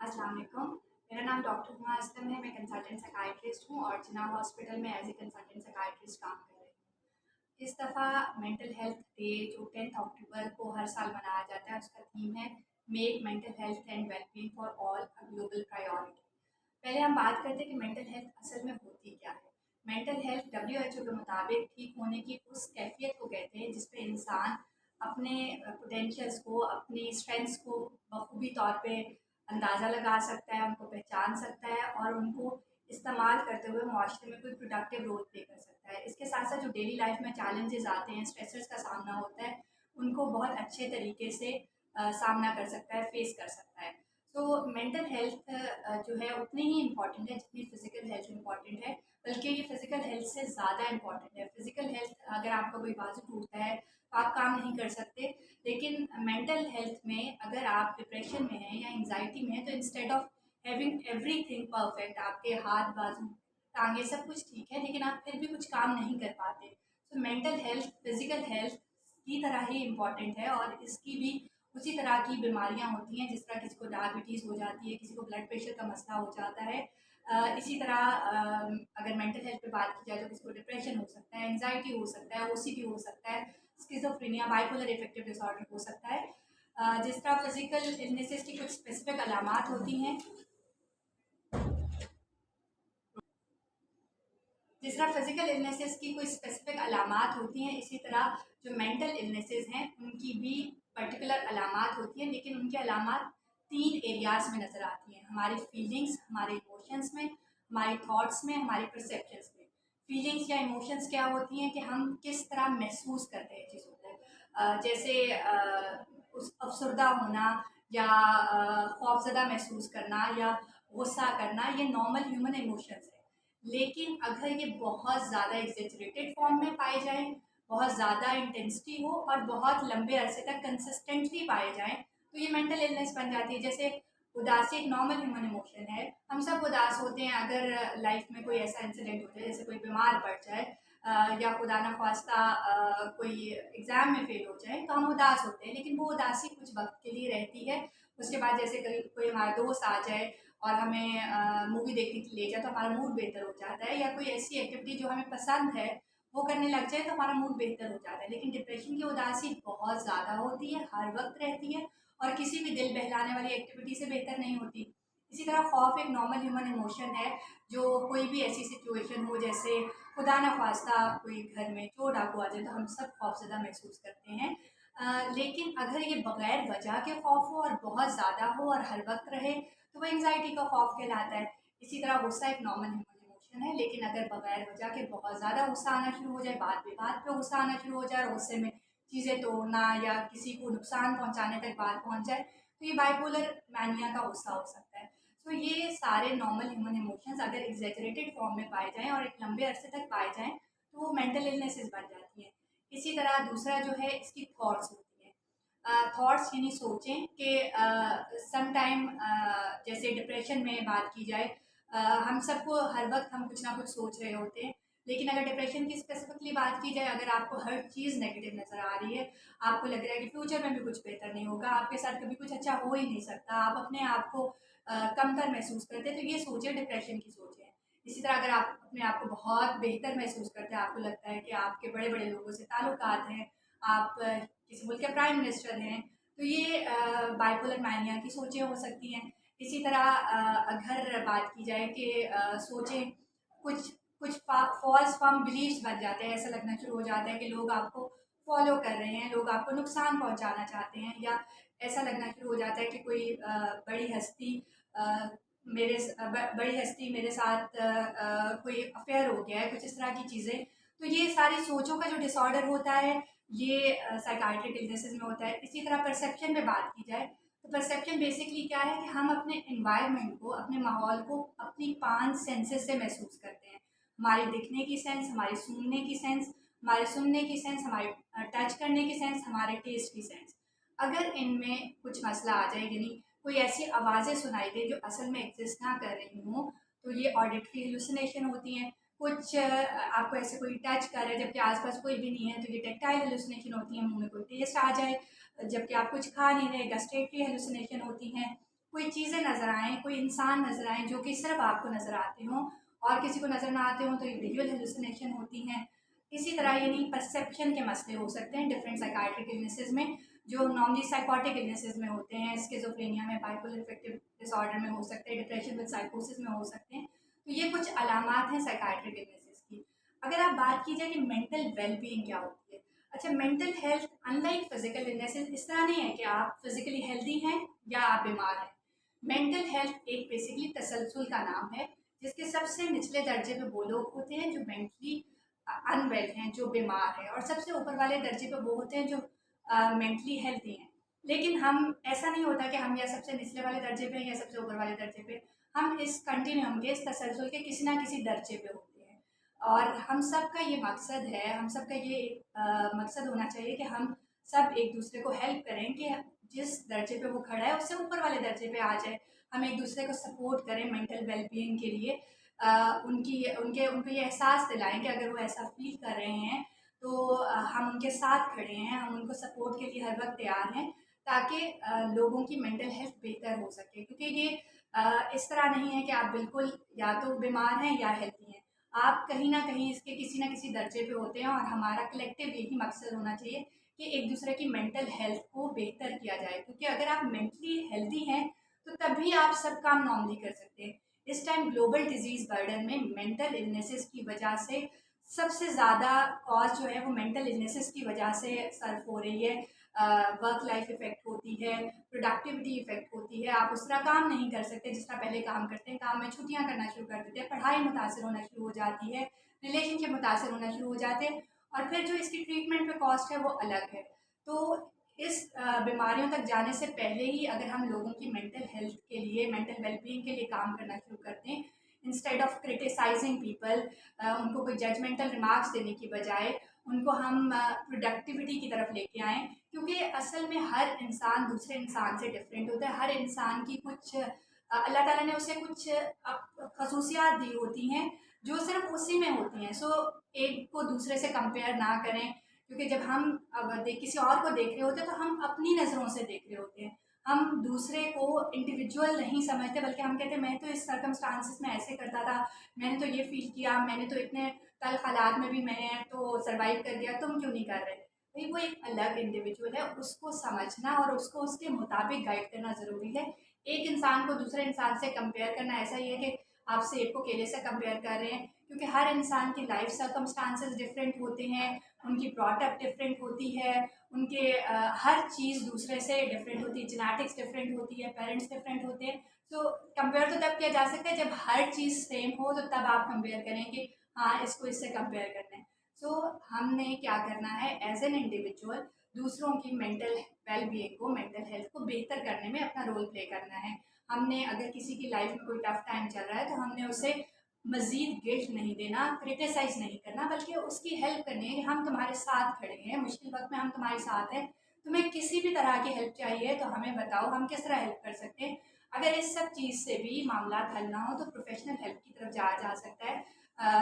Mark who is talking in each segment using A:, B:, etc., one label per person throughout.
A: अस्सलाम वालेकुम। मेरा नाम डॉक्टर हुमा असलम है। मैं कंसल्टेंट साइकाइट्रिस्ट हूँ और जिन्ना हॉस्पिटल में एज ए कंसल्टेंट साइकाइट्रिस्ट काम कर रही हूँ। इस दफ़ा मेंटल हेल्थ डे जो 10 अक्टूबर को हर साल मनाया जाता है, उसका थीम है make mental health and wellbeing for all a global priority. पहले हम बात करते हैं कि मेंटल हेल्थ असल में होती क्या है। मेंटल हेल्थ WHO के मुताबिक ठीक होने की उस कैफियत को कहते हैं जिसपे इंसान अपने पोटेंशियल्स को, अपनी स्ट्रेंथ्स को बखूबी तौर पे अंदाज़ा लगा सकता है, उनको पहचान सकता है और उनको इस्तेमाल करते हुए मुआशरे में कोई प्रोडक्टिव रोल प्ले कर सकता है। इसके साथ साथ जो डेली लाइफ में चैलेंजेस आते हैं, स्ट्रेसर्स का सामना होता है, उनको बहुत अच्छे तरीके से सामना कर सकता है, फेस कर सकता है। तो मेंटल हेल्थ जो है उतनी ही इम्पॉर्टेंट है जितनी फिजिकल हेल्थ इम्पॉर्टेंट है, बल्कि ये फिजिकल हेल्थ से ज़्यादा इम्पॉर्टेंट है। फिजिकल हेल्थ, अगर आपका कोई बाजू टूटता है तो आप काम नहीं कर सकते, लेकिन मेंटल हेल्थ में अगर आप डिप्रेशन में हैं या एंजाइटी में हैं तो instead of having everything perfect, आपके हाथ बाजू टांगे सब कुछ ठीक है लेकिन आप फिर भी कुछ काम नहीं कर पाते। तो मेंटल हेल्थ फिजिकल हेल्थ की तरह ही इम्पॉर्टेंट है और इसकी भी उसी तरह की बीमारियां होती हैं। जिस तरह किसी को डायबिटीज़ हो जाती है, किसी को ब्लड प्रेशर का मसला हो जाता है, इसी तरह अगर मेंटल हेल्थ पे बात की जाए तो किसी को डिप्रेशन हो सकता है, एंजाइटी हो सकता है, OCD हो सकता है, स्किज़ोफ्रेनिया, बाइपोलर इफेक्टिव डिसऑर्डर हो सकता है। जिस तरह फिजिकल इलनेसेस की कुछ स्पेसिफिक अलामात होती हैं, जिस तरह फिजिकल इलनेसेस की कोई स्पेसिफिक अलामात होती हैं, इसी तरह जो मेंटल इलनेसेस हैं उनकी भी पर्टिकुलर अलामात होती हैं, लेकिन उनकी अलामात 3 एरियाज़ में नज़र आती हैं। हमारी फीलिंग्स, हमारे इमोशंस में, हमारी थॉट्स में, हमारी परसेप्शंस में। फीलिंग्स या इमोशंस क्या होती हैं कि हम किस तरह महसूस करते हैं चीज़ों को। जैसे उस अफसरदा होना या खौफज़दा महसूस करना या गुस्सा करना, ये नॉर्मल ह्यूमन इमोशंस है। लेकिन अगर ये बहुत ज़्यादा एग्जेजरेटेड फॉर्म में पाए जाएँ, बहुत ज़्यादा इंटेंसिटी हो और बहुत लंबे अरसे तक कंसिस्टेंटली पाए जाएँ, तो ये मेंटल इलनेस बन जाती है। जैसे उदासी एक नॉर्मल ह्यूमन इमोशन है, हम सब उदास होते हैं अगर लाइफ में कोई ऐसा इंसिडेंट हो जाए, जैसे कोई बीमार पड़ जाए या खुदा ना ख़वास्ता कोई एग्ज़ाम में फ़ेल हो जाए, तो हम उदास होते हैं। लेकिन वो उदासी कुछ वक़्त के लिए रहती है। उसके बाद जैसे कभी कोई हमारा दोस्त आ जाए और हमें मूवी देखने के लिए ले जाए तो हमारा मूड बेहतर हो जाता है, या कोई ऐसी एक्टिविटी जो हमें पसंद है वो करने लग जाए तो हमारा मूड बेहतर हो जाता है। लेकिन डिप्रेशन की उदासी बहुत ज़्यादा होती है, हर वक्त रहती है और किसी भी दिल बहलाने वाली एक्टिविटी से बेहतर नहीं होती। इसी तरह खौफ एक नॉर्मल ह्यूमन इमोशन है। जो कोई भी ऐसी सिचुएशन हो, जैसे खुदा न खास्ता कोई घर में चोर डाकू आ जाए, तो हम सब खौफज़दा महसूस करते हैं। लेकिन अगर ये बग़ैर वजह के खौफ हो और बहुत ज़्यादा हो और हर वक्त रहे तो वो एंग्जाइटी का खौफ कहलाता है। इसी तरह गुस्सा एक नॉर्मल ह्यूमन इमोशन है, लेकिन अगर बगैर वजह के बहुत ज़्यादा गुस्सा आना शुरू हो जाए, बात पे गुस्सा आना शुरू हो जाए और गुस्से में चीज़ें तोड़ना या किसी को नुकसान पहुंचाने तक बात पहुंच जाए, तो ये बाइपोलर मैनिया का गुस्सा हो सकता है। तो ये सारे नॉर्मल ह्यूमन इमोशंस अगर एग्जेजरेटेड फॉर्म में पाए जाएँ और एक लंबे अरसे तक पाए जाएँ तो वो मेंटल इलनेसेस बन जाती हैं। इसी तरह दूसरा जो है, इसकी थॉट्स होती हैं। थॉट्स यानी सोचें कि सम टाइम जैसे डिप्रेशन में बात की जाए, हम सबको हर वक्त हम कुछ ना कुछ सोच रहे होते हैं। लेकिन अगर डिप्रेशन की स्पेसिफिकली बात की जाए, अगर आपको हर चीज़ नेगेटिव नज़र आ रही है, आपको लग रहा है कि फ्यूचर में भी कुछ बेहतर नहीं होगा, आपके साथ कभी कुछ अच्छा हो ही नहीं सकता, आप अपने आप को कमतर महसूस करते हैं, तो ये सोचें डिप्रेशन की सोच है। इसी तरह अगर आप अपने आप को बहुत बेहतर महसूस करते हैं, आपको लगता है कि आपके बड़े बड़े लोगों से ताल्लुकात हैं, आप किसी मुल्क के प्राइम मिनिस्टर हैं, तो ये बाइपोलर मानिया की सोचें हो सकती हैं। इसी तरह अगर बात की जाए कि सोचें कुछ कुछ फॉल्स फर्म बिलीव्स बन जाते हैं, ऐसा लगना शुरू हो जाता है कि लोग आपको फॉलो कर रहे हैं, लोग आपको नुकसान पहुंचाना चाहते हैं, या ऐसा लगना शुरू हो जाता है कि कोई बड़ी हस्ती अ, बड़ी हस्ती मेरे साथ कोई अफेयर हो गया है, कुछ इस तरह की चीज़ें। तो ये सारी सोचों का जो डिसऑर्डर होता है, ये साइकाइट्रिक इलनेसेस में होता है। इसी तरह परसेप्शन में बात की जाए तो परसेप्शन बेसिकली क्या है कि हम अपने एनवायरनमेंट को, अपने माहौल को अपनी 5 सेंसेस से महसूस करते हैं। हमारी दिखने की सेंस, हमारी सूंघने की सेंस, हमारे सुनने की सेंस, हमारे टच करने की सेंस, हमारे टेस्ट की सेंस। अगर इनमें कुछ मसला आ जाए, यानी कोई ऐसी आवाज़ें सुनाई दे जो असल में एग्जिस्ट ना कर रही हों, तो ये ऑडिटरी हेलुसिनेशन होती हैं। कुछ आपको ऐसे कोई टच कर रहा है जबकि आसपास कोई भी नहीं है, तो ये टेक्टाइल हेलुसिनेशन होती है, मुंह में कोई टेस्ट आ जाए जबकि आप कुछ खा नहीं रहे, गस्टेटरी हेलुसिनेशन होती हैं। कोई चीज़ें नज़र आएँ, कोई इंसान नज़र आएँ जो कि सिर्फ आपको नज़र आते हों और किसी को नज़र ना आते हों, तो ये विजुअल हेलुसिनेशन होती हैं। इसी तरह यानी परसेप्शन के मसले हो सकते हैं डिफरेंट साइकाइट्रिक इलनेसेस में, जो नॉर्मली साइकोटिक इलनेसेस में होते हैं, स्किज़ोफ्रेनिया में, बाइपोलर अफेक्टिव डिसऑर्डर में हो सकते हैं, डिप्रेशन विद साइकोसिस में हो सकते हैं। तो ये कुछ अलामात हैं साइकाइट्रिक इलनेसेस की। अगर आप बात की जाए कि मेंटल वेलबींग क्या होती है, अच्छा, mental health unlike physical illnesses इस तरह नहीं है कि आप फिजिकली हेल्दी हैं या आप बीमार हैं। मेंटल हेल्थ एक बेसिकली तसलसल का नाम है, जिसके सबसे निचले दर्जे पे वो लोग होते हैं जो मेंटली अनवेल हैं, जो बीमार हैं, और सबसे ऊपर वाले दर्जे पे वो होते हैं जो मेंटली हेल्दी हैं। लेकिन हम ऐसा नहीं होता कि हम या सबसे निचले वाले दर्जे पे या सबसे ऊपर वाले दर्जे पे, हम इस कंटिन्यूम के, इस तसलसल के किसी ना किसी दर्जे पे होते हैं। और हम सब का ये मकसद है, हम सब का ये मकसद होना चाहिए कि हम सब एक दूसरे को हेल्प करें कि जिस दर्जे पे वो खड़ा है उससे ऊपर वाले दर्जे पे आ जाए। हम एक दूसरे को सपोर्ट करें मेंटल वेलबींग के लिए, उनकी उनके उनको ये एहसास दिलाएं कि अगर वो ऐसा फील कर रहे हैं तो हम उनके साथ खड़े हैं, हम उनको सपोर्ट के लिए हर वक्त तैयार हैं, ताकि लोगों की मेंटल हेल्थ बेहतर हो सके। क्योंकि ये इस तरह नहीं है कि आप बिल्कुल या तो बीमार हैं या हेल्दी हैं, आप कहीं ना कहीं इसके किसी ना किसी दर्जे पे होते हैं। और हमारा कलेक्टिव यही मकसद होना चाहिए कि एक दूसरे की मेंटल हेल्थ को बेहतर किया जाए, क्योंकि अगर आप मेंटली हेल्दी हैं तो तभी आप सब काम नॉर्मली कर सकते हैं। इस टाइम ग्लोबल डिजीज़ बर्डन में मेंटल इलनेसेस की वजह से सबसे ज़्यादा कॉज जो है वो मेंटल इलनेसेस की वजह से सर्व हो रही है। वर्क लाइफ इफ़ेक्ट होती है, प्रोडक्टिविटी इफ़ेक्ट होती है, आप उस तरह काम नहीं कर सकते जिस तरह पहले काम करते हैं, काम में छुट्टियाँ करना शुरू कर देते हैं, पढ़ाई मुतासर होना शुरू हो जाती है, रिलेशनशिप मुतासर होना शुरू हो जाते हैं, और फिर जो इसकी ट्रीटमेंट पे कॉस्ट है वो अलग है। तो इस बीमारियों तक जाने से पहले ही अगर हम लोगों की मेंटल हेल्थ के लिए, मेंटल वेलबींग के लिए काम करना शुरू करते हैं, इंस्टेड ऑफ क्रिटिसाइजिंग पीपल, उनको कोई जजमेंटल रिमार्क्स देने की बजाय उनको हम प्रोडक्टिविटी की तरफ लेके आएँ। क्योंकि असल में हर इंसान दूसरे इंसान से डिफरेंट होता है, हर इंसान की कुछ अल्लाह ताला ने उसे कुछ खसूसियात दी होती हैं जो सिर्फ उसी में होती हैं। सो एक को दूसरे से कंपेयर ना करें, क्योंकि जब हम अब किसी और को देख रहे होते हैं तो हम अपनी नज़रों से देख रहे होते हैं, हम दूसरे को इंडिविजुअल नहीं समझते, बल्कि हम कहते हैं मैं तो इस सर्कमस्टांसिस में ऐसे करता था, मैंने तो ये फील किया, मैंने तो इतने तल्ख हालात में भी मैं तो सर्वाइव कर गया, तुम क्यों नहीं कर रहे। भाई वो एक अलग इंडिविजुअल है, उसको समझना और उसको उसके मुताबिक गाइड करना ज़रूरी है। एक इंसान को दूसरे इंसान से कंपेयर करना ऐसा ही है कि आप सेब को केले से कंपेयर कर रहे हैं, क्योंकि हर इंसान की लाइफ सर्कमस्टांसेस डिफरेंट होते हैं, उनकी ब्रॉटअप डिफरेंट होती है, उनके हर चीज़ दूसरे से डिफरेंट होती है, जेनेटिक्स डिफरेंट होती है, पेरेंट्स डिफरेंट होते हैं। तो कंपेयर तो तब किया जा सकता है जब हर चीज़ सेम हो, तो तब आप कंपेयर करें कि हाँ इसको इससे कंपेयर करना है। सो हमने क्या करना है, एज एन इंडिविजुअल दूसरों की मेंटल वेलबींग को, मेंटल हेल्थ को बेहतर करने में अपना रोल प्ले करना है। हमने अगर किसी की लाइफ में कोई टफ टाइम चल रहा है तो हमने उसे मज़ीद गिल्ट नहीं देना, क्रिटिसाइज़ नहीं करना, बल्कि उसकी हेल्प करनी है कि हम तुम्हारे साथ खड़े हैं, मुश्किल वक्त में हम तुम्हारे साथ हैं, तुम्हें किसी भी तरह की हेल्प चाहिए तो हमें बताओ, हम किस तरह हेल्प कर सकते हैं। अगर इस सब चीज़ से भी मामला हल ना हो तो प्रोफेशनल हेल्प की तरफ जाया जा सकता है,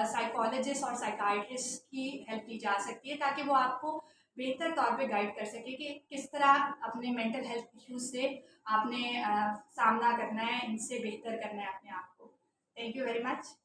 A: साइकोलॉजिस्ट और साइकाइट्रिस्ट की हेल्प ली जा सकती है, ताकि वो आपको बेहतर तौर पे गाइड कर सके कि किस तरह अपने मेंटल हेल्थ इश्यूज से आपने सामना करना है, इनसे बेहतर करना है अपने आप को। Thank you very much.